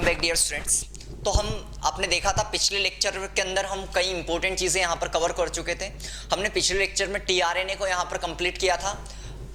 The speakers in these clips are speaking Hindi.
Welcome back dear students. तो हम आपने देखा था पिछले लेक्चर के अंदर हम कई इंपॉर्टेंट चीज़ें यहाँ पर कवर कर चुके थे। हमने पिछले लेक्चर में टीआरएनए को यहाँ पर कंप्लीट किया था।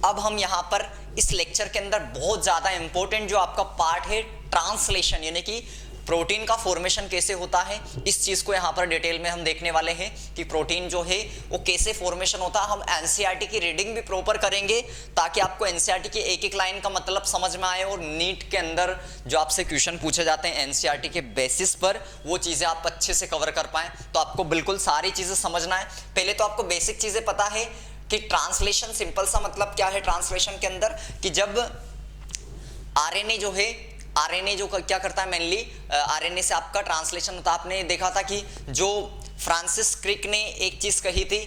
अब हम यहाँ पर इस लेक्चर के अंदर बहुत ज़्यादा इंपॉर्टेंट जो आपका पार्ट है ट्रांसलेशन, यानी कि प्रोटीन का फॉर्मेशन कैसे होता है, इस चीज़ को यहाँ पर डिटेल में हम देखने वाले हैं कि प्रोटीन जो है वो कैसे फॉर्मेशन होता है। हम एनसीईआरटी की रीडिंग भी प्रॉपर करेंगे ताकि आपको एनसीईआरटी की एक एक लाइन का मतलब समझ में आए और नीट के अंदर जो आपसे क्वेश्चन पूछे जाते हैं एनसीईआरटी के बेसिस पर वो चीज़ें आप अच्छे से कवर कर पाएँ। तो आपको बिल्कुल सारी चीज़ें समझना है। पहले तो आपको बेसिक चीज़ें पता है कि ट्रांसलेशन सिंपल सा मतलब क्या है ट्रांसलेशन के अंदर, कि जब आरएनए जो है, आरएनए जो क्या करता है मेनली आरएनए से आपका ट्रांसलेशन होता है। आपने देखा था कि जो फ्रांसिस क्रिक ने एक चीज कही थी,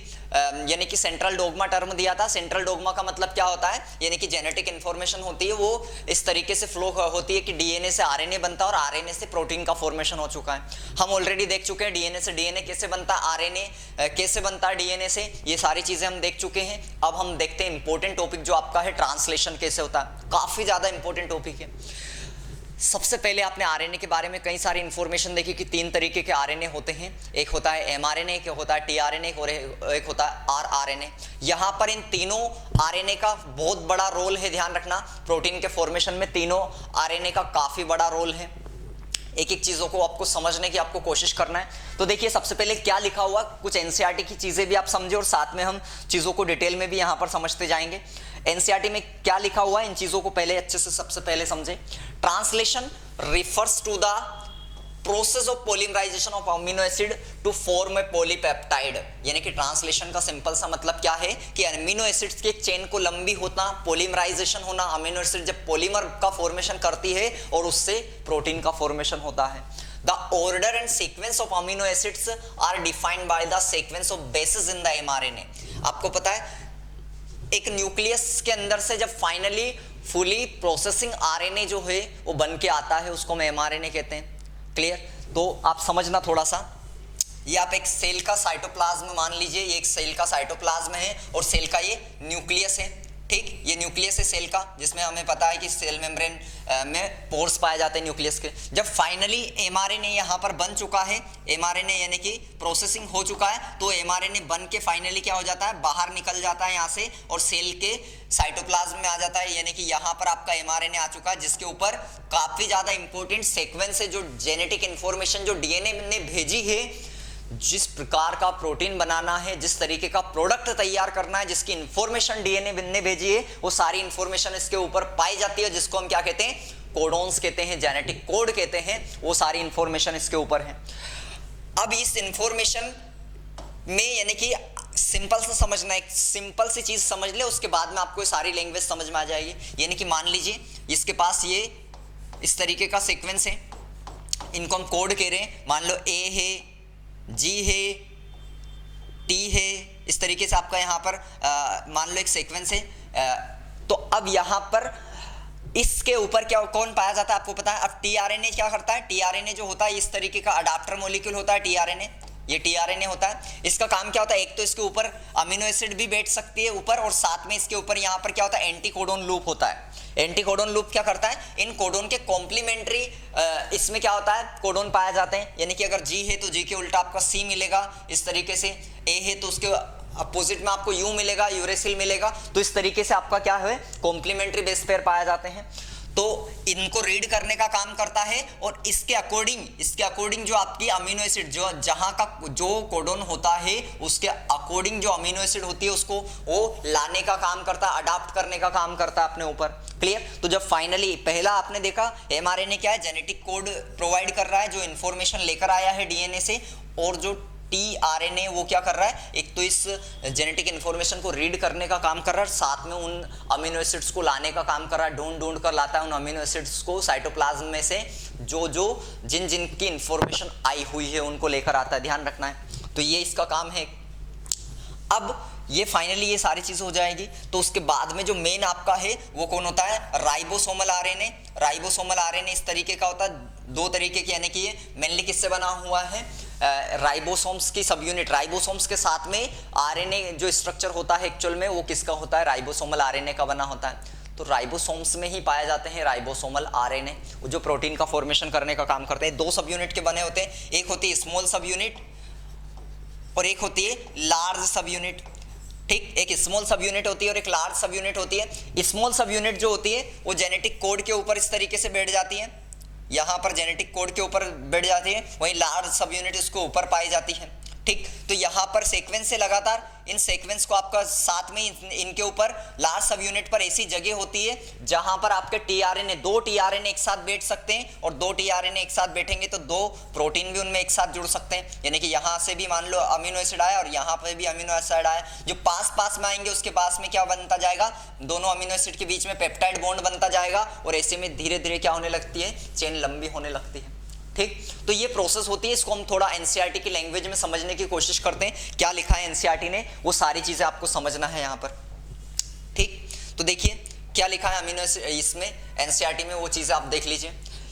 यानी कि सेंट्रल डोगमा टर्म दिया था। सेंट्रल डोगमा का मतलब क्या होता है, यानी कि जेनेटिक इंफॉर्मेशन होती है वो इस तरीके से फ्लो होती है कि डीएनए से आरएनए बनता है और आरएनए से प्रोटीन का फॉर्मेशन हो चुका है। हम ऑलरेडी देख चुके हैं डीएनए से डीएनए कैसे बनता है, आरएनए कैसे बनता है डीएनए से, ये सारी चीजें हम देख चुके हैं। अब हम देखते हैं इंपॉर्टेंट टॉपिक जो आपका है ट्रांसलेशन कैसे होता है। काफी ज्यादा इंपॉर्टेंट टॉपिक है। सबसे पहले आपने आरएनए के बारे में कई सारी इंफॉर्मेशन देखी कि 3 तरीके के आरएनए होते हैं। एक होता है एमआरएनए, एक होता है टीआरएनए और एक होता है आरआरएनए। यहाँ पर इन तीनों आरएनए का बहुत बड़ा रोल है, ध्यान रखना। प्रोटीन के फॉर्मेशन में तीनों आरएनए का काफी बड़ा रोल है। एक एक चीजों को आपको समझने की आपको कोशिश करना है। तो देखिए सबसे पहले क्या लिखा हुआ, कुछ एनसीईआरटी की चीजें भी आप समझे और साथ में हम चीजों को डिटेल में भी यहाँ पर समझते जाएंगे। एनसीईआरटी में क्या लिखा हुआ है, इन चीजों को पहले अच्छे से सबसे पहले समझे। Translation refers to the process of polymerization of amino acid to form a polypeptide. यानी कि ट्रांसलेशन का सिंपल सा मतलब क्या है कि अमीनो एसिड्स के एक चेन को लंबी होना, पॉलीमराइजेशन होना। अमीनो एसिड जब पॉलीमर का फॉर्मेशन करती है और उससे प्रोटीन का फॉर्मेशन होता है। The order and sequence of amino acids are defined by the sequence of bases in the mRNA. आपको पता है एक न्यूक्लियस के अंदर से जब फाइनली फुली प्रोसेसिंग आरएनए जो है वो बन के आता है, उसको हम एमआरएनए कहते हैं। क्लियर? तो आप समझना थोड़ा सा। ये आप एक सेल का साइटोप्लाज्म मान लीजिए, ये एक सेल का साइटोप्लाज्म है और सेल का ये न्यूक्लियस है। ठीक, ये न्यूक्लियस है सेल का, जिसमें हमें पता है कि सेल मेम्ब्रेन में पोर्स पाए जाते हैं न्यूक्लियस के। जब फाइनली एमआरएनए यहाँ पर बन चुका है, एमआरएनए यानी कि प्रोसेसिंग हो चुका है, तो एमआरएनए बन के फाइनली क्या हो जाता है, बाहर निकल जाता है यहाँ से और सेल के साइटोप्लाज्म में आ जाता है। यानी कि यहाँ पर आपका एमआरएनए आ चुका है, जिसके ऊपर काफी ज्यादा इंपॉर्टेंट सीक्वेंस है, जो जेनेटिक इंफॉर्मेशन जो डीएनए ने भेजी है, जिस प्रकार का प्रोटीन बनाना है, जिस तरीके का प्रोडक्ट तैयार करना है, जिसकी इंफॉर्मेशन डीएनए ने भेजी है, वो सारी इंफॉर्मेशन इसके ऊपर पाई जाती है, जिसको हम क्या कहते हैं, कोडोन्स कहते हैं, जेनेटिक कोड कहते हैं। वो सारी इंफॉर्मेशन इसके ऊपर है। अब इस इंफॉर्मेशन में यानी कि सिंपल से समझना, एक सिंपल सी चीज समझ ले, उसके बाद में आपको सारी लैंग्वेज समझ में आ जाएगी। यानी कि मान लीजिए इसके पास ये इस तरीके का सीक्वेंस है, इनको हम कोड कह रहे हैं। मान लो ए है, जी है, टी है, इस तरीके से आपका यहाँ पर मान लो एक सीक्वेंस है। तो अब यहाँ पर इसके ऊपर क्या कौन पाया जाता है आपको पता है। अब टीआरएनए क्या करता है, टीआरएनए जो होता है इस तरीके का अडाप्टर मॉलिक्यूल होता है टीआरएनए, ये टीआरएनए होता है। इसका काम क्या होता है, एक तो इसके ऊपर अमीनो एसिड भी बैठ सकती है ऊपर, और साथ में इसके ऊपर यहाँ पर क्या होता है, एंटी कोडोन लूप होता है। एंटी कोडोन लूप क्या करता है, इन कोडोन के कॉम्प्लीमेंट्री इसमें क्या होता है, कोडोन पाए जाते हैं। यानी कि अगर जी है तो जी के उल्टा आपका सी मिलेगा, इस तरीके से ए है तो उसके अपोजिट में आपको यू मिलेगा, यूरेसिल मिलेगा। तो इस तरीके से आपका क्या है, कॉम्प्लीमेंट्री बेस पेयर पाए जाते हैं। तो इनको रीड करने का काम करता है और इसके अकॉर्डिंग जो आपकी अमीनो एसिड जो जहां का जो कोडोन होता है उसके अकॉर्डिंग जो अमीनो एसिड होती है उसको वो लाने का काम करता है, अडाप्ट करने का काम करता है अपने ऊपर। क्लियर? तो जब फाइनली पहला आपने देखा एमआरएनए क्या है, जेनेटिक कोड प्रोवाइड कर रहा है, जो इंफॉर्मेशन लेकर आया है डीएनए से, और जो टीआरएनए वो क्या कर रहा है, एक तो इस जेनेटिक इंफॉर्मेशन को रीड करने का काम कर रहा है, साथ में उन अमीनो एसिड्स को लाने का काम कर रहा है, ढूंढ कर लाता है उन अमीनो एसिड्स को साइटोप्लाज्म में से, जिन की इंफॉर्मेशन आई हुई है उनको लेकर आता है। ध्यान रखना है, तो ये इसका काम है। अब ये फाइनली ये सारी चीजें हो जाएगी, तो उसके बाद में जो मेन आपका है वो कौन होता है, राइबोसोमल आरएनए। राइबोसोमल आरएनए इस तरीके का होता है, 2 तरीके के, यानी कि ये मेनली किससे बना हुआ है, राइबोसोम्स की सब यूनिट। राइबोसोम्स के साथ में आरएनए जो स्ट्रक्चर होता है एक्चुअल में वो किसका होता है, राइबोसोमल आरएनए का बना होता है। तो राइबोसोम्स में ही पाए जाते हैं राइबोसोमल आरएनए, जो प्रोटीन का फॉर्मेशन करने का काम करते हैं। 2 सब यूनिट के बने होते हैं, एक होती है स्मॉल सब यूनिट और एक होती है लार्ज सब यूनिट। ठीक, एक स्मॉल सब यूनिट होती है और एक लार्ज सब यूनिट होती है। स्मॉल सब यूनिट जो होती है वो जेनेटिक कोड के ऊपर इस तरीके से बैठ जाती है, यहाँ पर जेनेटिक कोड के ऊपर बैठ जाती है, वहीं लार्ज सब यूनिट इसको ऊपर पाई जाती है। ठीक, तो यहाँ पर सीक्वेंस से लगातार इन सीक्वेंस को आपका साथ में इनके ऊपर लार्ज सब यूनिट पर ऐसी जगह होती है जहां पर आपके टीआरएनए 2 टीआरएनए एक साथ बैठ सकते हैं, और 2 टीआरएनए एक साथ बैठेंगे तो 2 प्रोटीन भी उनमें एक साथ जुड़ सकते हैं। यानी कि यहाँ से भी मान लो अमीनो एसिड आया और यहाँ पे भी अमीनो एसिड आया, जो पास में आएंगे उसके पास में क्या बनता जाएगा, दोनों अमीनो एसिड के बीच में पेप्टाइड बॉन्ड बनता जाएगा, और ऐसे में धीरे धीरे क्या होने लगती है, चेन लंबी होने लगती है। ठीक, तो ये प्रोसेस होती है, इसको हम थोड़ा एनसीईआरटी की लैंग्वेज में समझने की कोशिश करते हैं। क्या लिखा है एनसीईआरटी ने, वो सारी चीजें आपको समझना है यहाँ पर। ठीक, तो देखिए क्या लिखा है अमीनो एसिड इसमें एनसीईआरटी में, वो चीजें आप देख लीजिए।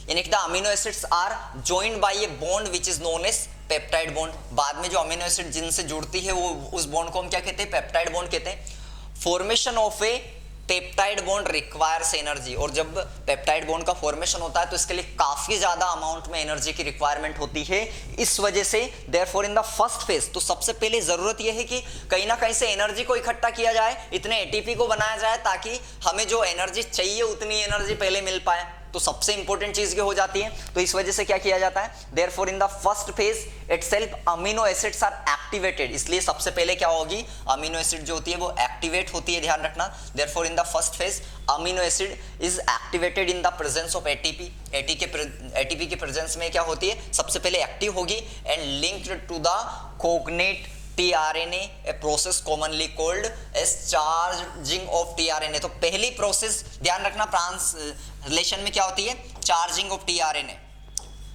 यानी कि the amino acids are joined by a bond which is known as peptide bond. बाद में जो अमीनो एसिड जिनसे जुड़ती है वो उस बॉन्ड को हम क्या कहते हैं, पेप्टाइड बॉन्ड कहते हैं। Formation of A peptide bond requires energy, और जब पेप्टाइड बॉन्ड का फॉर्मेशन होता है तो इसके लिए काफी ज्यादा अमाउंट में एनर्जी की रिक्वायरमेंट होती है। इस वजह से therefore in the first phase, तो सबसे पहले जरूरत यह है कि कहीं ना कहीं से एनर्जी को इकट्ठा किया जाए, इतने एटीपी को बनाया जाए ताकि हमें जो एनर्जी चाहिए उतनी एनर्जी पहले मिल पाए। तो सबसे इंपॉर्टेंट चीज ये हो जाती है। तो इस वजह से क्या किया जाता है, therefore in the first phase itself amino acids are activated, इसलिए सबसे पहले क्या होगी, अमीनो एसिड जो होती है वो एक्टिवेट होती है, ध्यान रखना। Therefore in the first phase amino acid is activated in the presence of ATP. ATP के प्रेजेंस में क्या होती है, सबसे पहले एक्टिव होगी and linked to the cognate tRNA, a process commonly called as charging of tRNA। तो पहली प्रोसेस ध्यान रखना ट्रांसलेशन में क्या होती है, चार्जिंग ऑफ tRNA।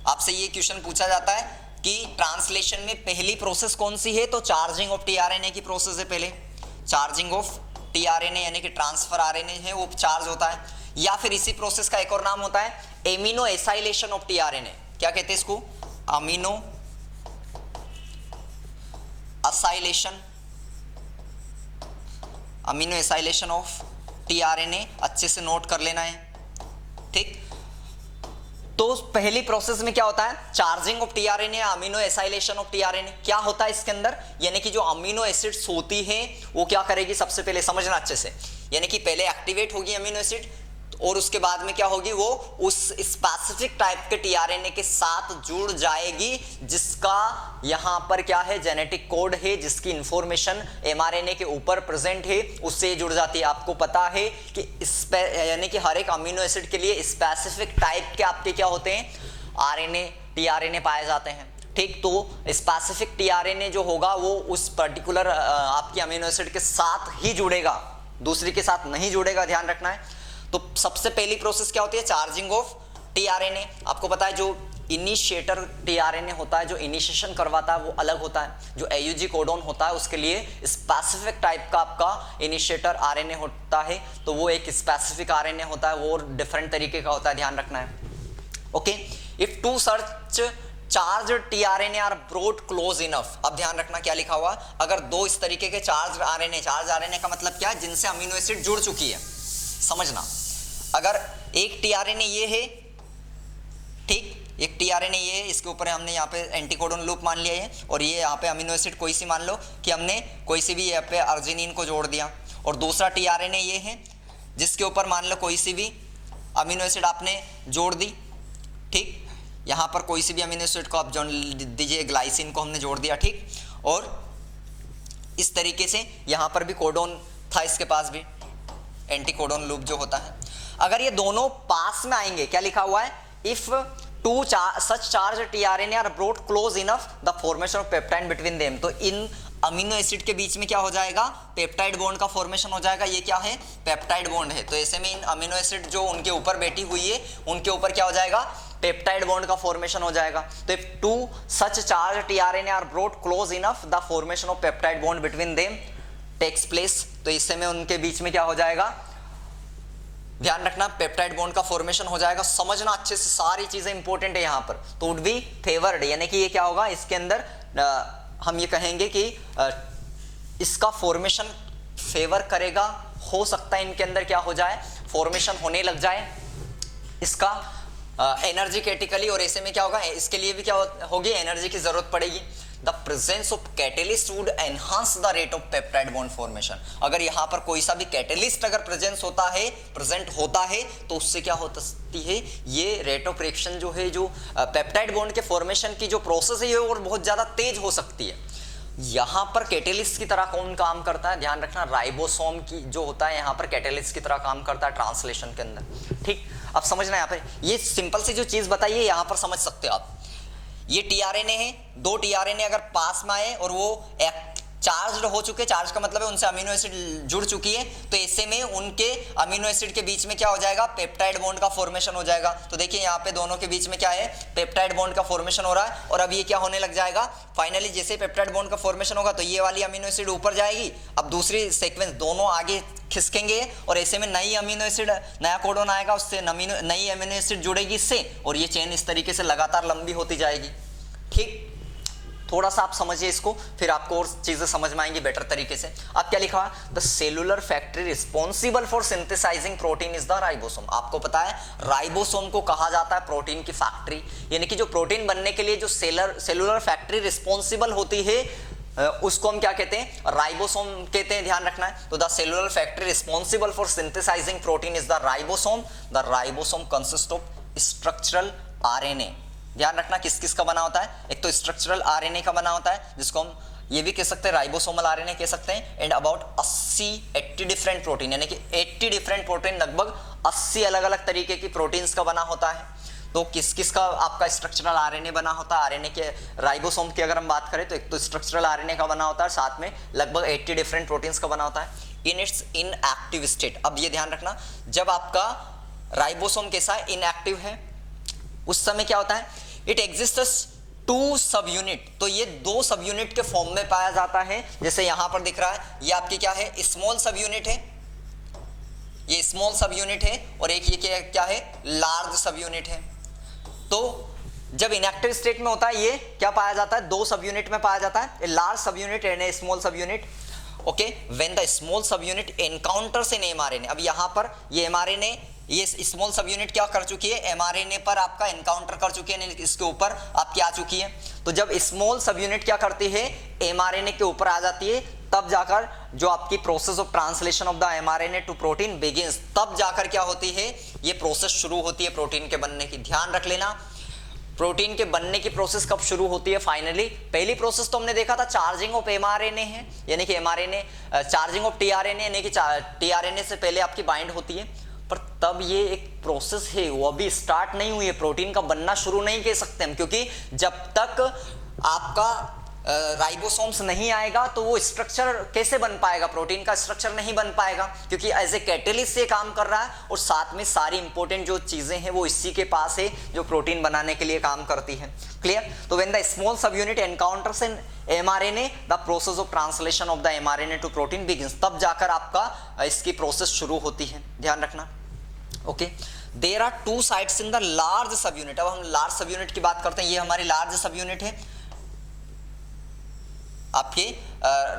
आपसे ये क्वेश्चन पूछा जाता है कि ट्रांसलेशन में पहली प्रोसेस कौन सी है, तो चार्जिंग ऑफ tRNA की प्रोसेस है पहले। चार्जिंग ऑफ tRNA यानी कि ट्रांसफर आरएनए है वो चार्ज होता है, या फिर इसी प्रोसेस का एक और नाम होता है एमिनो एसाइलेशन ऑफ tRNA। क्या कहते हैं इसको, amino acylation, amino acylation of tRNA, अच्छे से नोट कर लेना है। ठीक, तो पहली प्रोसेस में क्या होता है, charging of tRNA, amino acylation of tRNA. क्या होता है इसके अंदर, यानी कि जो अमीनो एसिड्स होती हैं वो क्या करेगी, सबसे पहले समझना अच्छे से, यानी कि पहले एक्टिवेट होगी अमीनो एसिड और उसके बाद में क्या होगी, वो उस स्पेसिफिक टाइप के टीआरएनए के साथ जुड़ जाएगी जिसका यहां पर क्या है, जेनेटिक कोड है, जिसकी इंफॉर्मेशन एमआरएनए के ऊपर प्रेजेंट है, उससे जुड़ जाती है। आपको पता है कि यानी कि हर एक अमीनो एसिड के लिए स्पेसिफिक टाइप के आपके क्या होते हैं, आरएनए टीआरएनए पाए जाते हैं। ठीक, तो स्पेसिफिक टीआरएनए जो होगा वो उस पर्टिकुलर आपकी अमीनो एसिड के साथ ही जुड़ेगा, दूसरी के साथ नहीं जुड़ेगा, ध्यान रखना है। तो सबसे पहली प्रोसेस क्या होती है, चार्जिंग ऑफ टीआरएनए। आपको पता है जो इनिशिएटर टीआरएनए होता है, जो इनिशिएशन करवाता है वो अलग होता है। जो एयूजी कोडोन होता है उसके लिए स्पेसिफिक टाइप का आपका इनिशिएटर आरएनए होता है, तो वो एक स्पेसिफिक आरएनए होता है, वो डिफरेंट तरीके का होता है, ध्यान रखना है। ओके, इफ टू सर्च charge tRNA are brought close enough. अब ध्यान रखना क्या लिखा हुआ, अगर 2 इस तरीके के चार्ज आरएनए का मतलब क्या है, जिनसे अमीनो एसिड जुड़ चुकी है, समझना। अगर एक टीआरएनए ये है, ठीक, एक टीआरएनए ये है, इसके ऊपर हमने यहाँ पे एंटीकोडोन लूप मान लिया है, और ये यहाँ पे अमीनो एसिड कोई सी मान लो कि हमने कोई सी भी यहाँ पे अर्जिनिन को जोड़ दिया, और दूसरा टीआरएनए ये है जिसके ऊपर मान लो कोई सी भी अमीनो एसिड आपने जोड़ दी। ठीक, यहाँ पर कोई सी भी अमीनो एसिड को आप जोड़ दीजिए, ग्लाइसिन को हमने जोड़ दिया। ठीक, और इस तरीके से यहाँ पर भी कोडोन था, इसके पास भी एंटीकोडोन लूप जो होता है। अगर ये दोनों पास में आएंगे, क्या लिखा हुआ है, if two such charge tRNA are brought close enough the formation of peptide between them. तो इन अमीनो एसिड के बीच में क्या हो जाएगा, पेप्टाइड बॉन्ड का फॉर्मेशन हो जाएगा। ये क्या है, पेप्टाइड बॉन्ड है। तो ऐसे में इन अमीनो एसिड जो उनके ऊपर बैठी हुई है उनके ऊपर क्या हो जाएगा, पेप्टाइड बॉन्ड का फॉर्मेशन हो जाएगा। तो if two such charge tRNA are brought close enough the formation of peptide bond between them takes place. तो इससे में उनके बीच में क्या हो जाएगा, ध्यान रखना, पेप्टाइड बॉन्ड का फॉर्मेशन हो जाएगा। समझना अच्छे से, सारी चीजें इंपॉर्टेंट है यहाँ पर। तो वुड बी फेवर्ड, यानी कि ये क्या होगा, इसके अंदर हम ये कहेंगे कि इसका फॉर्मेशन फेवर करेगा, हो सकता है इनके अंदर क्या हो जाए, फॉर्मेशन होने लग जाए इसका एनर्जेटिकली, और ऐसे में क्या होगा, इसके लिए भी क्या होगी, एनर्जी की जरूरत पड़ेगी। The presence of catalyst would enhance the rate of peptide bond formation. अगर यहाँ पर कोई सा भी कैटेलिस्ट अगर प्रेजेंट होता है तो उससे क्या होती है, ये रेट ऑफ रिएक्शन जो है, जो पेप्टाइड बॉन्ड के फॉर्मेशन की जो प्रोसेस है, ये और बहुत ज्यादा तेज हो सकती है। यहाँ पर कैटेलिस्ट की तरह कौन काम करता है, ध्यान रखना, राइबोसोम की जो होता है यहाँ पर कैटेलिस्ट की तरह काम करता है ट्रांसलेशन के अंदर। ठीक, अब समझना यहाँ पर, ये सिंपल सी जो चीज बताइए यहाँ पर समझ सकते हो आप। ये टीआरएनए है, दो टीआरएनए अगर पास में आए और वो चार्ज हो चुके, चार्ज का मतलब है उनसे अमीनो एसिड जुड़ चुकी है, तो ऐसे में उनके अमीनो एसिड के बीच में क्या हो जाएगा, पेप्टाइड बॉन्ड का फॉर्मेशन हो जाएगा। तो देखिए यहाँ पे दोनों के बीच में क्या है, पेप्टाइड बॉन्ड का फॉर्मेशन हो रहा है। और अब ये क्या होने लग जाएगा, फाइनली जैसे पेप्टाइड बॉन्ड का फॉर्मेशन होगा तो ये वाली अमीनो एसिड ऊपर जाएगी, अब दूसरी सीक्वेंस दोनों आगे खिसकेंगे और ऐसे में नई अमीनो एसिड, नया कोडोन आएगा, उससे नई अमीनो एसिड जुड़ेगी इससे, और ये चेन इस तरीके से लगातार लंबी होती जाएगी। ठीक, थोड़ा सा आप समझिए इसको, फिर आपको और चीजें समझ में आएंगी बेटर तरीके से। अब क्या लिखा है, the cellular factory responsible for synthesising protein is the ribosome. आपको पता है राइबोसोम को कहा जाता है प्रोटीन की फैक्ट्री, यानी कि जो प्रोटीन बनने के लिए जो सेलुलर फैक्ट्री रिस्पॉन्सिबल होती है उसको हम क्या कहते हैं, राइबोसोम कहते हैं, ध्यान रखना है। तो the cellular factory responsible for synthesising protein is the ribosome. The ribosome consist of structural RNA. ध्यान रखना किस किस का बना होता है, एक तो स्ट्रक्चरल आरएनए का बना होता है, जिसको हम ये भी कह सकते हैं राइबोसोमल आरएनए कह सकते हैं, एंड अबाउट 80 डिफरेंट प्रोटीन, यानी कि 80 डिफरेंट प्रोटीन, लगभग 80 अलग अलग तरीके की प्रोटीन्स का बना होता है। तो किस किस का आपका स्ट्रक्चरल आरएनए बना होता है, आरएनए के राइबोसोम की अगर हम बात करें तो एक तो स्ट्रक्चरल आरएनए का बना होता है, साथ में लगभग 80 डिफरेंट प्रोटीन्स का बना होता है इन इट्स इनएक्टिव स्टेट। अब ये ध्यान रखना, जब आपका राइबोसोम कैसा है, इनएक्टिव है, उस समय क्या होता है, इट एग्जिस्ट्स 2 सब यूनिट। तो ये 2 सब यूनिट के फॉर्म में पाया जाता है, जैसे यहां पर दिख रहा है, ये आपकी क्या है, स्मॉल सब यूनिट है, ये स्मॉल सब यूनिट है, और एक ये क्या है, लार्ज सब यूनिट है। तो जब इनएक्टिव स्टेट में होता है ये क्या पाया जाता है, 2 सब यूनिट में पाया जाता है, लार्ज सब यूनिट एंड स्मॉल सब unit. Okay, when the small subunit encounters in mRNA. अब यहां पर ये एमआरएनए, ये स्मॉल सब यूनिट क्या कर चुकी है, एमआरएनए पर आपका एनकाउंटर कर चुकी है, इसके ऊपर आपकी आ चुकी है। तो जब स्मॉल सब यूनिट क्या करती है, एमआरएनए के ऊपर आ जाती है, तब जाकर जो आपकी process of translation of the mRNA to protein begins, तब जाकर क्या होती है, ये प्रोसेस शुरू होती है प्रोटीन के बनने की। ध्यान रख लेना, प्रोटीन के बनने की प्रोसेस कब शुरू होती है, फाइनली पहली प्रोसेस तो हमने देखा था चार्जिंग ऑफ एमआरएनए है, यानी कि एमआरएनए चार्जिंग ऑफ टीआरएनए, यानी कि टीआरएनए से पहले आपकी बाइंड होती है, पर तब ये एक प्रोसेस है, वो अभी स्टार्ट नहीं हुई है, प्रोटीन का बनना शुरू नहीं कह सकते हम, क्योंकि जब तक आपका राइबोसोम्स नहीं आएगा तो वो स्ट्रक्चर कैसे बन पाएगा, प्रोटीन का स्ट्रक्चर नहीं बन पाएगा, क्योंकि एज ए कैटेलिस्ट से काम कर रहा है, और साथ में सारी इंपॉर्टेंट जो चीजें हैं वो इसी के पास है जो प्रोटीन बनाने के लिए काम करती है। क्लियर। तो when the small subunit encounters in mRNA, the process of translation of the mRNA to protein begins, तब जाकर आपका इसकी प्रोसेस शुरू होती है, ध्यान रखना। Okay, there are 2 sites in the large subunit. अब हम लार्ज सब यूनिट की बात करते हैं, ये हमारी लार्ज सब यूनिट है, आपके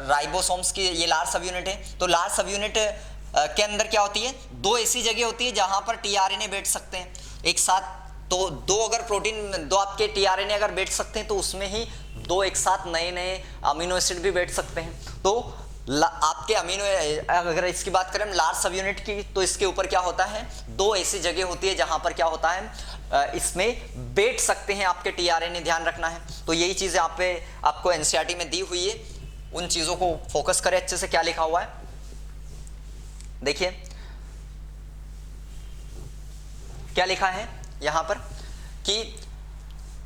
राइबोसोम्स की ये लार्ज सब यूनिट है। तो लार्ज सब यूनिट के अंदर क्या होती है, 2 ऐसी जगह होती है जहां पर टीआरएनए बैठ सकते हैं एक साथ। तो 2 अगर प्रोटीन, 2 आपके टीआरएनए अगर बैठ सकते हैं तो उसमें ही 2 एक साथ नए नए अमीनो एसिड भी बैठ सकते हैं। तो आपके अमीनो, अगर इसकी बात करें लार्ज सब यूनिट की, तो इसके ऊपर क्या होता है, 2 ऐसी जगह होती है जहां पर क्या होता है, इसमें बैठ सकते हैं आपके टीआरएनए, ध्यान रखना है। तो यही चीजें आपको एनसीईआरटी में दी हुई है, उन चीजों को फोकस करें अच्छे से। क्या लिखा हुआ है देखिए, क्या लिखा है यहां पर कि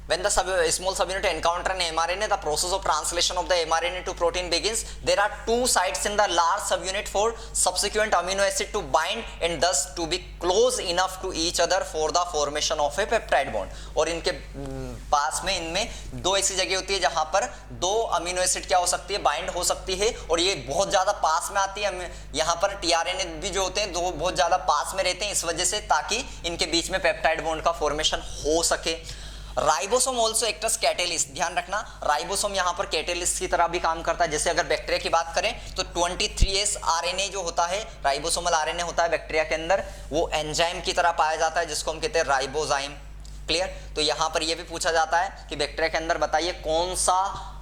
when the small subunit encounter an mRNA, the process of translation of the mRNA to protein begins. There are 2 sites in the large subunit for subsequent amino acid to bind and thus to be close enough to each other for the formation of a peptide bond. और इनके पास में, इनमें 2 ऐसी जगह होती है जहां पर 2 अमीनो एसिड क्या हो सकती है, बाइंड हो सकती है, और ये बहुत ज्यादा पास में आती है। यहाँ पर टीआरएनए भी जो होते हैं 2 बहुत ज्यादा पास में रहते हैं, इस वजह से ताकि इनके बीच में पेप्टाइड बॉन्ड का फॉर्मेशन हो सके। Ribosome also act as catalyst, ध्यान रखना राइबोसोम यहाँ पर कैटेलिस्ट की तरह भी काम करता है। जैसे अगर बैक्टीरिया की बात करें तो 23S RNA जो होता है, राइबोसोमल RNA होता है बैक्टीरिया के अंदर, वो एंजाइम की तरह पाया जाता है जिसको हम कहते हैं राइबोजाइम। क्लियर? तो यहाँ पर ये भी पूछा जाता है कि बैक्टीरिया के अंदर बताइए कौन सा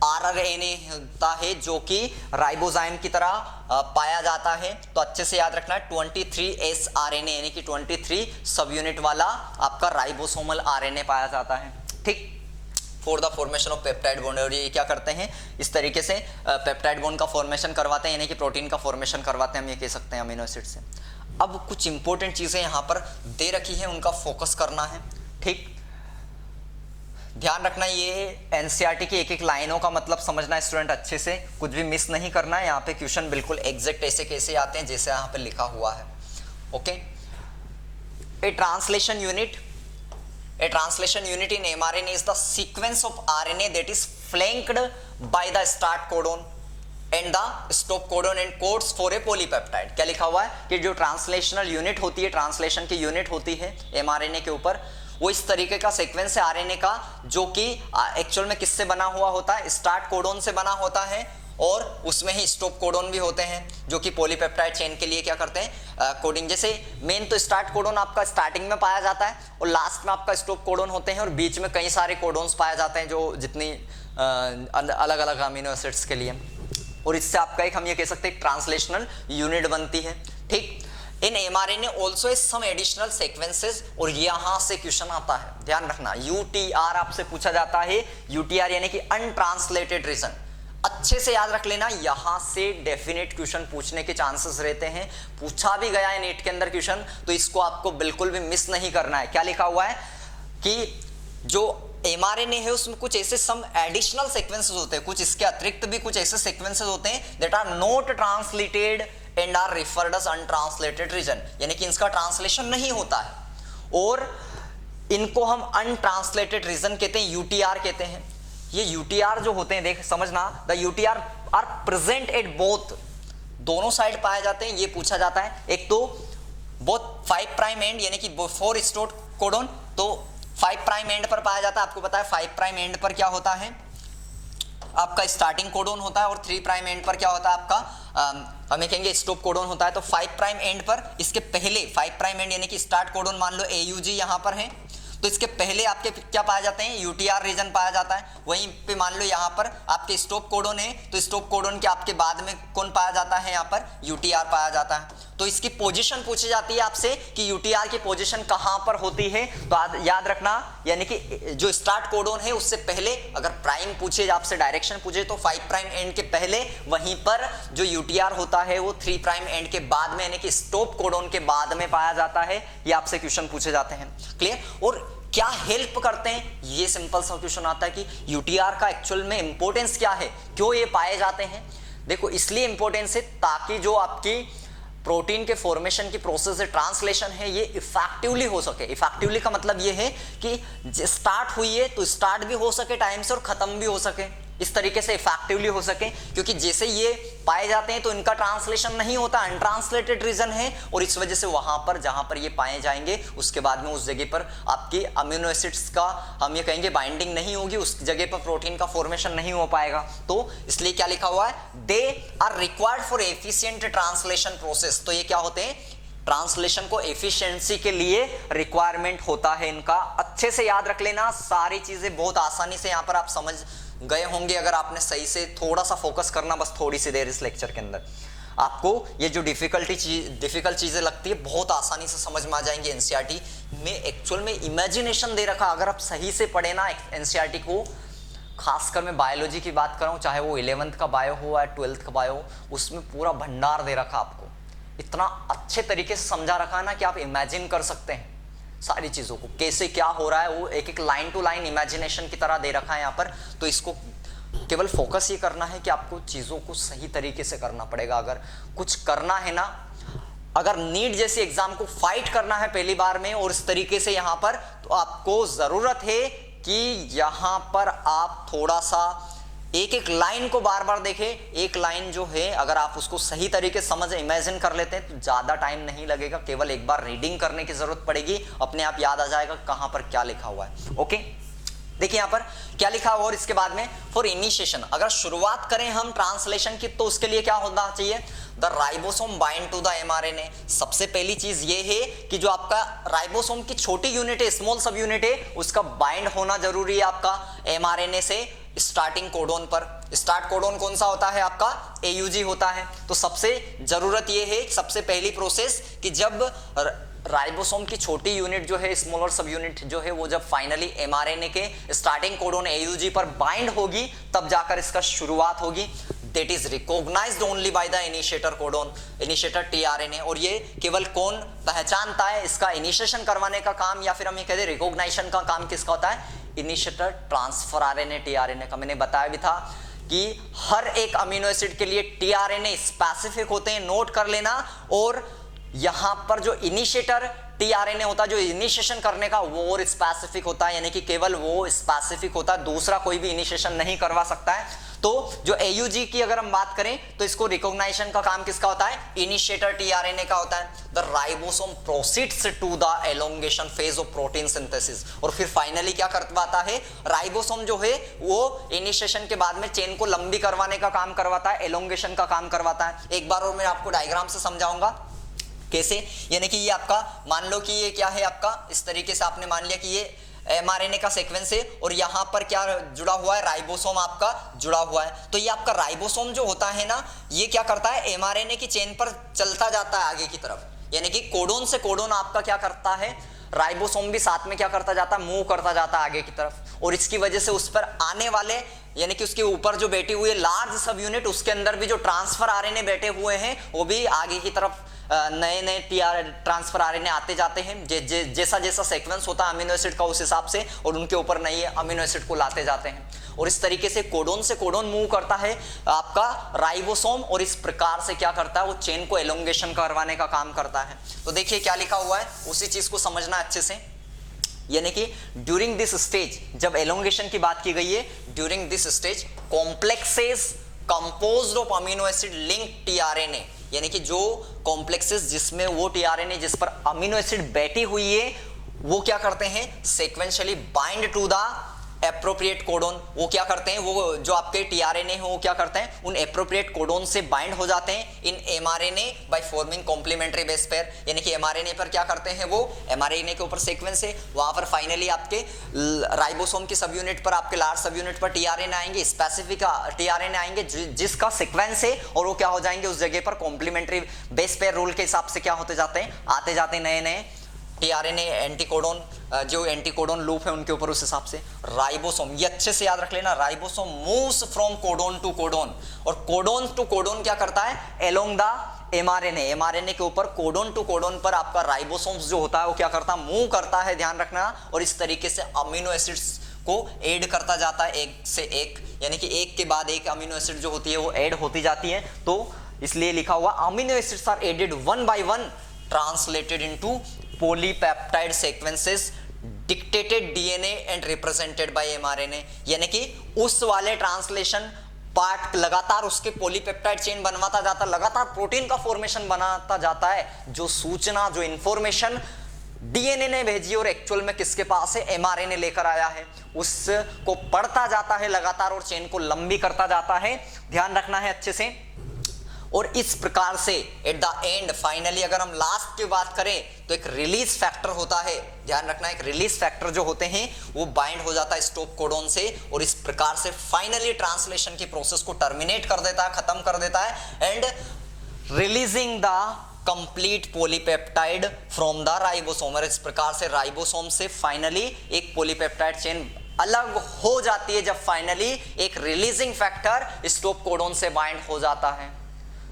RNA होता है जो कि राइबोजाइम की तरह पाया जाता है। तो अच्छे से याद रखना है 23S RNA यानी कि 23 सब यूनिट वाला आपका राइबोसोमल RNA पाया जाता है। ठीक, for the formation of peptide bond. और ये क्या करते हैं, इस तरीके से पेप्टाइड बॉन्ड का फॉर्मेशन करवाते हैं, यानी कि प्रोटीन का फॉर्मेशन करवाते हैं, हम ये कह सकते हैं अमीनो एसिड से। अब कुछ इंपॉर्टेंट चीजें यहाँ पर दे रखी है, उनका फोकस करना है। ठीक, ध्यान रखना ये एनसीईआरटी की एक एक लाइनों का मतलब समझना स्टूडेंट अच्छे से, कुछ भी मिस नहीं करना है। यहाँ पे क्वेश्चन बिल्कुल एग्जैक्ट ऐसे कैसे आते हैं जैसे यहाँ पे लिखा हुआ है। Okay, A translation unit in mRNA is the sequence of RNA that is flanked by the start codon and the stop codon and codes for a polypeptide। क्या लिखा हुआ है कि जो ट्रांसलेशनल यूनिट होती है, ट्रांसलेशन की यूनिट होती है mRNA के ऊपर, वो इस तरीके का सीक्वेंस है RNA का जो कि एक्चुअल में किससे बना हुआ होता है, स्टार्ट कोडोन से बना होता है, और उसमें ही स्टॉप कोडोन भी होते हैं जो कि पॉलीपेप्टाइड चेन के लिए क्या करते हैं, कोडिंग। जैसे मेन तो स्टार्ट कोडोन आपका स्टार्टिंग में पाया जाता है और लास्ट में आपका स्टॉप कोडोन होते हैं, और बीच में कई सारे कोडोन्स पाए जाते हैं जो जितनी अलग अलग अमीनो एसिड्स के लिए, और इससे आपका एक हम ये कह सकते हैं ट्रांसलेशनल यूनिट बनती है। ठीक, in mRNA also some additional sequences, और यहां से क्वेश्चन आता है, ध्यान रखना UTR आपसे पूछा जाता है। UTR यानी कि अनट्रांसलेटेड रीजन, अच्छे से याद रख लेना, यहां से डेफिनेट क्वेश्चन पूछने के चांसेस रहते हैं। पूछा भी गया है नीट के अंदर क्वेश्चन, तो इसको आपको बिल्कुल भी मिस नहीं करना है। क्या लिखा हुआ है कि जो mRNA है उसमें कुछ ऐसे सम एडिशनल सीक्वेंसेस होते हैं, कुछ इसके अतिरिक्त भी कुछ ऐसे सीक्वेंसेस होते हैं that are not translated and are referred as untranslated region, यानी कि इसका ट्रांसलेशन नहीं होता है, और इनको हम अनट्रांसलेटेड रीजन कहते हैं, UTR कहते हैं। ये UTR जो होते हैं, देख समझना, the UTR are present at both, दोनों साइड पाए जाते हैं। ये पूछा जाता है, एक तो बोथ 5' एंड यानी कि 4 स्टॉप कोडोन, तो 5' एंड पर पाया जाता है। आपको पता है 5' एंड पर क्या होता है, आपका स्टार्टिंग कोडोन होता है, और 3' एंड पर क्या होता है आपका, हमें कहेंगे स्टॉप कोडोन होता है। तो 5' एंड पर, इसके पहले 5' एंड यानी कि स्टार्ट कोडोन मान लो AUG यहाँ पर है, तो इसके पहले आपके क्या पाए जाते हैं, UTR रीजन पाया जाता है। वहीं पे मान लो यहाँ पर आपके स्टॉप कोडोन है, तो स्टॉप कोडोन के आपके बाद में कौन पाया जाता है, यहाँ पर UTR पाया जाता है। तो इसकी पोजीशन पूछी जाती है आपसे कि UTR की पोजीशन कहाँ पर होती है, तो याद रखना, यानी कि जो स्टार्ट कोडोन है उससे पहले अगर प्राइम पूछे, आपसे डायरेक्शन पूछे, तो 5' एंड के पहले, वहीं पर जो UTR होता है वो 3' एंड के बाद में, यानी कि स्टॉप कोडोन के बाद में पाया जाता है। ये आपसे क्वेश्चन पूछे जाते हैं। क्लियर? और क्या हेल्प करते हैं, ये सिंपल सा क्वेश्चन आता है कि UTR का एक्चुअल में इंपॉर्टेंस क्या है, क्यों ये पाए जाते हैं। देखो इसलिए इंपॉर्टेंस है ताकि जो आपकी प्रोटीन के फॉर्मेशन की प्रोसेस है, ट्रांसलेशन है, ये इफेक्टिवली हो सके। इफेक्टिवली का मतलब ये है कि स्टार्ट हुई है तो स्टार्ट भी हो सके टाइम से और खत्म भी हो सके, इस तरीके से इफेक्टिवली हो सके। क्योंकि जैसे ये पाए जाते हैं तो इनका ट्रांसलेशन नहीं होता, अनट्रांसलेटेड रीजन है, और इस वजह से वहां पर जहां पर ये पाए जाएंगे उसके बाद में उस जगह पर आपकी अमीनो एसिड्स का हम ये कहेंगे बाइंडिंग नहीं होगी, उस जगह पर प्रोटीन का फॉर्मेशन नहीं हो पाएगा। तो इसलिए क्या लिखा हुआ है, they are required for efficient translation process. तो ये क्या होते हैं, ट्रांसलेशन को एफिशिएंसी के लिए रिक्वायरमेंट होता है इनका। अच्छे से याद रख लेना, सारी चीजें बहुत आसानी से यहाँ पर आप समझ गए होंगे अगर आपने सही से थोड़ा सा फोकस करना, बस थोड़ी सी देर इस लेक्चर के अंदर आपको ये जो डिफिकल्ट चीजें लगती है बहुत आसानी से समझ में आ जाएंगी। एनसीईआरटी में एक्चुअल में इमेजिनेशन दे रखा, अगर आप सही से पढ़े ना एनसीईआरटी को, खासकर मैं बायोलॉजी की बात कर रहा हूँ, चाहे वो 11th का बायो हो या 12th का बायो, उसमें पूरा भंडार दे रखा आपको, इतना अच्छे तरीके से समझा रखा है ना कि आप इमेजिन कर सकते हैं सारी चीजों को, कैसे क्या हो रहा है, वो एक एक लाइन टू लाइन इमेजिनेशन की तरह दे रखा है यहाँ पर। तो इसको केवल फोकस ये करना है कि आपको चीजों को सही तरीके से करना पड़ेगा। अगर कुछ करना है ना, अगर नीट जैसी एग्जाम को फाइट करना है पहली बार में और इस तरीके से यहाँ पर, तो आपको जरूरत है कि यहाँ पर आप थोड़ा सा एक एक लाइन को बार बार देखें, एक लाइन जो है अगर आप उसको सही तरीके से समझ इमेजिन कर लेते हैं तो ज्यादा टाइम नहीं लगेगा, केवल एक बार रीडिंग करने की जरूरत पड़ेगी, अपने आप याद आ जाएगा कहां पर क्या लिखा हुआ है। ओके, देखिए यहां पर क्या लिखा हुआ, और इसके बाद में फॉर इनिशिएशन, अगर शुरुआत करें हम ट्रांसलेशन की तो उसके लिए क्या होना चाहिए, the ribosome bind to the mRNA. सबसे पहली चीज ये है कि जो आपका राइबोसोम की छोटी यूनिट है, स्मॉल सब यूनिट है, उसका बाइंड होना जरूरी है आपका एमआरएनए से स्टार्टिंग कोडोन पर। स्टार्ट कोडोन कौन सा होता है आपका, एयूजी होता है। तो सबसे जरूरत ये है, सबसे पहली प्रोसेस कि जब राइबोसोम की छोटी यूनिट जो है, स्मॉलर सब यूनिट जो है, वो जब फाइनली एमआरएनए के स्टार्टिंग कोडोन एयूजी पर बाइंड होगी तब जाकर इसका शुरुआत होगी। That is recognized only by the initiator codon, initiator tRNA. और ये केवल कौन पहचानता है, इसका इनिशिएशन करवाने का काम, या फिर हम ये कहते हैं रिकॉग्नाइजेशन का काम किसका होता है, इनिशिएटर ट्रांसफर आरएनए टीआरएनए का। मैंने बताया भी था कि हर एक अमीनो एसिड के लिए टीआरएनए स्पेसिफिक होते हैं, नोट कर लेना। और यहां पर जो इनिशिएटर टीआरएनए होता है, जो इनिशिएशन करने का, वो और स्पेसिफिक होता है, यानी कि केवल वो स्पेसिफिक होता है, दूसरा कोई भी इनिशिएशन नहीं करवा सकता है। तो जो एयूजी की अगर हम बात करें तो इसको रिकॉग्नाइजेशन का काम किसका होता है, इनिशिएटर टीआरएनए का होता है। The ribosome proceeds to the elongation phase of protein synthesis, और फिर फाइनली क्या करवाता है, राइबोसोम जो है वो इनिशिएशन के बाद में चेन को लंबी करवाने का काम करवाता है, एलोंगेशन का काम करवाता है। एक बार और मैं आपको डायग्राम से समझाऊंगा कैसे, यानी कि ये आपका मान लो कि ये क्या है आपका, इस तरीके से आपने मान लिया कि ये एमआरएनए का सीक्वेंस है और यहां पर क्या जुड़ा हुआ है, राइबोसोम आपका जुड़ा हुआ है। तो ये आपका राइबोसोम जो होता है ना, ये क्या करता है, एमआरएनए की चेन पर चलता जाता है आगे की तरफ, यानी कि कोडोन से कोडोन आपका क्या करता है, राइबोसोम भी साथ में क्या करता जाता है, मूव करता जाता है आगे की तरफ। और इसकी वजह से उस पर आने वाले, यानी कि उसके ऊपर जो बैठी हुई है लार्ज सब यूनिट, उसके अंदर भी जो ट्रांसफर आरएनए बैठे हुए हैं वो भी आगे की तरफ नए नए ट्रांसफर आरएनए आते जाते हैं। जैसा जैसा सीक्वेंस होता है अमीनो एसिड का उस हिसाब से, और उनके ऊपर नए अमीनो एसिड को लाते जाते हैं। और इस तरीके से कोडोन से कोडोन मूव करता है आपका राइबोसोम, और इस प्रकार से क्या करता है, वो चेन को एलोंगेशन करवाने का काम करता है। तो देखिए क्या लिखा हुआ है, उसी चीज को समझना अच्छे से। यानी कि ड्यूरिंग दिस स्टेज, जब एलोंगेशन की बात की गई है, during this stage complexes composed of amino acid link tRNA, यानी कि जो कॉम्प्लेक्सेस जिसमें वो टीआरएनए जिस पर अमीनो एसिड बैठी हुई है, वो क्या करते हैं, sequentially bind to the appropriate codon. वो क्या करते हैं, वो जो आपके टीआरएनए हैं वो क्या करते हैं, उन एप्रोप्रिएट कोडोन से बाइंड हो जाते हैं in mRNA by forming complementary base pair. यानी कि एमआरएनए पर क्या करते हैं, वो एमआरएनए के ऊपर सीक्वेंस है, वहां पर फाइनली आपके राइबोसोम की सब यूनिट पर, आपके लार्ज सब यूनिट पर टीआरएनए आएंगे, स्पेसिफिक टीआरएनए आएंगे जिसका सीक्वेंस है, और वो क्या हो जाएंगे उस जगह पर कॉम्प्लीमेंट्री बेस पेयर रूल के हिसाब से क्या होते जाते हैं, आते जाते नए नए टीआरएनए एंटीकोडोन, जो एंटीकोडोन लूप है उनके ऊपर, उस हिसाब से राइबोसोम, ये अच्छे से याद रख लेना, ribosome moves from codon to codon. और कोडोन टू कोडोन क्या करता है, एलोंग द एमआरएनए, एमआरएनए के ऊपर कोडोन टू कोडोन पर आपका राइबोसोम्स जो होता है वो क्या करता है, मूव करता है, ध्यान रखना। और इस तरीके से अमीनो एसिड्स को ऐड करता जाता है एक से एक, यानी कि एक के बाद एक अमीनो एसिड जो होती है वो ऐड होती जाती है। तो इसलिए लिखा हुआ amino acids are added one by one, translated into polypeptide sequences dictated DNA and represented by mRNA. यानी कि उस वाले ट्रांसलेशन पार्ट लगातार उसके पॉलीपेप्टाइड चेन बनवाता जाता, लगातार प्रोटीन का फॉर्मेशन बनाता जाता है। जो सूचना, जो इंफॉर्मेशन डीएनए ने भेजी और एक्चुअल में किसके पास है, एमआरएनए लेकर आया है, उसको पढ़ता जाता है लगातार और चेन को लंबी करता जाता है। ध्यान रखना है अच्छे से। और इस प्रकार से एट द एंड फाइनली अगर हम लास्ट की बात करें तो एक रिलीज फैक्टर होता है, ध्यान रखना, एक रिलीज फैक्टर जो होते हैं वो बाइंड हो जाता है स्टॉप कोडोन से, और इस प्रकार से फाइनली ट्रांसलेशन की प्रोसेस को टर्मिनेट कर देता है, खत्म कर देता है, and releasing the complete polypeptide from the ribosome. इस प्रकार से राइबोसोम से फाइनली एक पॉलीपेप्टाइड चेन अलग हो जाती है जब फाइनली एक रिलीजिंग फैक्टर स्टॉप कोडोन से बाइंड हो जाता है।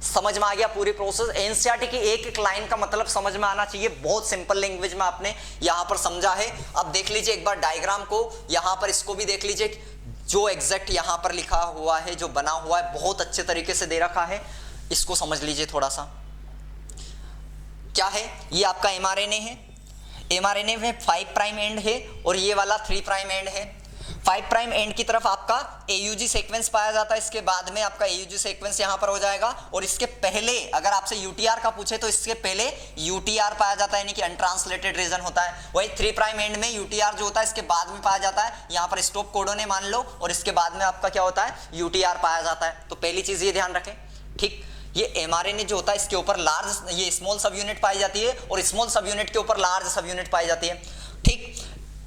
समझ में आ गया पूरी प्रोसेस। एनसीईआरटी की एक एक लाइन का मतलब समझ में आना चाहिए, बहुत सिंपल लैंग्वेज में आपने यहां पर समझा है। अब देख लीजिए एक बार डायग्राम को, यहां पर इसको भी देख लीजिए, जो एग्जैक्ट यहां पर लिखा हुआ है, जो बना हुआ है, बहुत अच्छे तरीके से दे रखा है, इसको समझ लीजिए थोड़ा सा। क्या है, ये आपका एमआरएनए है, एमआरएनए में 5 प्राइम एंड है और ये वाला 3 प्राइम एंड है। 5 प्राइम एंड की तरफ आपका AUG सीक्वेंस पाया जाता है, इसके बाद में आपका AUG सीक्वेंस यहां पर हो जाएगा, और इसके पहले अगर आपसे UTR का पूछे तो इसके पहले UTR पाया जाता है, यानी कि अनट्रांसलेटेड रीजन होता है। वही 3 प्राइम एंड में UTR जो होता है इसके बाद में पाया जाता है, यहां पर स्टॉप कोडोन है मान लो, और इसके बाद में आपका क्या होता है UTR पाया जाता है। तो पहली चीज ये ध्यान रखें, ठीक। ये mRNA जो होता है इसके ऊपर लार्ज ये स्मॉल सब यूनिट पाई जाती है, और स्मॉल सब यूनिट के ऊपर लार्ज सब यूनिट पाई जाती है, ठीक।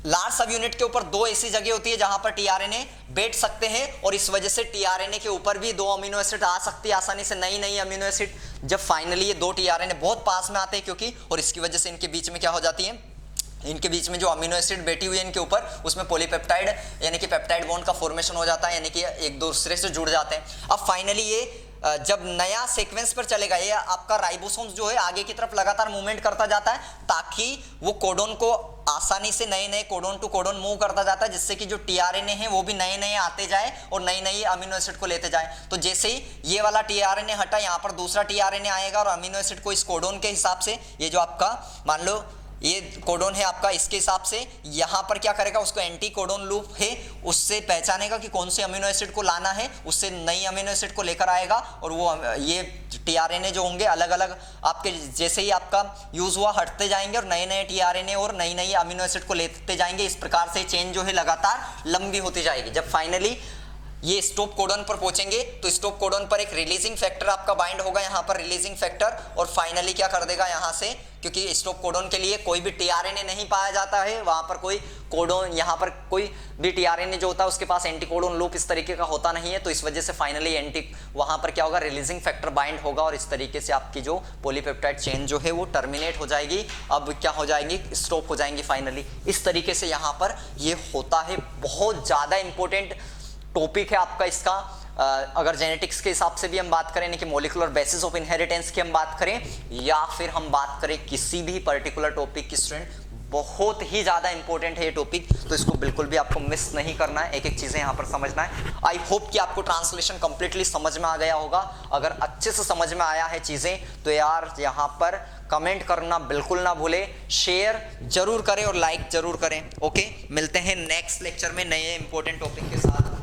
लार्ज सब यूनिट के ऊपर 2 ऐसी जगह होती है जहां पर टीआरएनए बैठ सकते हैं, और इस वजह से टीआरएनए के ऊपर भी 2 अमीनो एसिड आ सकती है आसानी से, नई नई अमीनो एसिड। जब फाइनली ये 2 टीआरएनए बहुत पास में आते हैं क्योंकि, और इसकी वजह से इनके बीच में क्या हो जाती है, इनके बीच में जो अमीनो एसिड बैठी हुई है इनके ऊपर, उसमें पॉलीपेप्टाइड यानी कि पेप्टाइड बॉन्ड का फॉर्मेशन हो जाता है, यानी कि एक दूसरे से जुड़ जाते हैं। अब फाइनली ये जब नया सीक्वेंस पर चलेगा, ये आपका राइबोसोम्स जो है आगे की तरफ लगातार मूवमेंट करता जाता है, ताकि वो कोडोन को आसानी से नए नए कोडोन टू कोडोन मूव करता जाता है, जिससे कि जो टीआरएनए है वो भी नए नए आते जाए और नई नई अमीनो एसिड को लेते जाए। तो जैसे ही ये वाला टीआरएनए हटा, यहाँ पर दूसरा टीआरएनए आएगा और अमीनो एसिड को इस कोडोन के हिसाब से, ये जो आपका मान लो ये कोडोन है आपका, इसके हिसाब से यहाँ पर क्या करेगा, उसको एंटी कोडोन लूप है उससे पहचानेगा कि कौन से अमीनो एसिड को लाना है, उससे नई अमीनो एसिड को लेकर आएगा, और वो ये टीआरएनए जो होंगे अलग अलग आपके जैसे ही आपका यूज हुआ हटते जाएंगे, और नए नए टीआरएनए और नई नई अमीनो एसिड को लेते जाएंगे। इस प्रकार से चेन जो है लगातार लंबी होती जाएगी। जब फाइनली ये स्टॉप कोडोन पर पहुंचेंगे तो स्टॉप कोडोन पर एक रिलीजिंग फैक्टर आपका बाइंड होगा, यहाँ पर रिलीजिंग फैक्टर, और फाइनली क्या कर देगा यहाँ से, क्योंकि स्टॉप कोडोन के लिए कोई भी टीआरएनए नहीं पाया जाता है, वहां पर कोई कोडोन, यहाँ पर कोई भी टीआरएनए जो होता है उसके पास एंटी कोडोन लूप इस तरीके का होता नहीं है, तो इस वजह से फाइनली वहां पर क्या होगा, रिलीजिंग फैक्टर बाइंड होगा, और इस तरीके से आपकी जो पॉलीपेप्टाइड चेन जो है वो टर्मिनेट हो जाएगी। अब क्या हो जाएगी, स्टॉप हो जाएंगी फाइनली। इस तरीके से यहाँ पर ये होता है। बहुत ज्यादा इंपॉर्टेंट टॉपिक है आपका इसका। अगर जेनेटिक्स के हिसाब से भी हम बात करें, यानी कि मॉलिक्यूलर बेसिस ऑफ इनहेरिटेंस की हम बात करें, या फिर हम बात करें किसी भी पर्टिकुलर टॉपिक की, स्टूडेंट बहुत ही ज्यादा इंपॉर्टेंट है ये टॉपिक, तो इसको बिल्कुल भी आपको मिस नहीं करना है, एक एक चीजें यहाँ पर समझना है। आई होप कि आपको ट्रांसलेशन कंप्लीटली समझ में आ गया होगा। अगर अच्छे से समझ में आया है चीजें तो यार यहाँ पर कमेंट करना बिल्कुल ना भूले, शेयर जरूर करें और लाइक जरूर करें। ओके, मिलते हैं नेक्स्ट लेक्चर में नए इंपॉर्टेंट टॉपिक के साथ।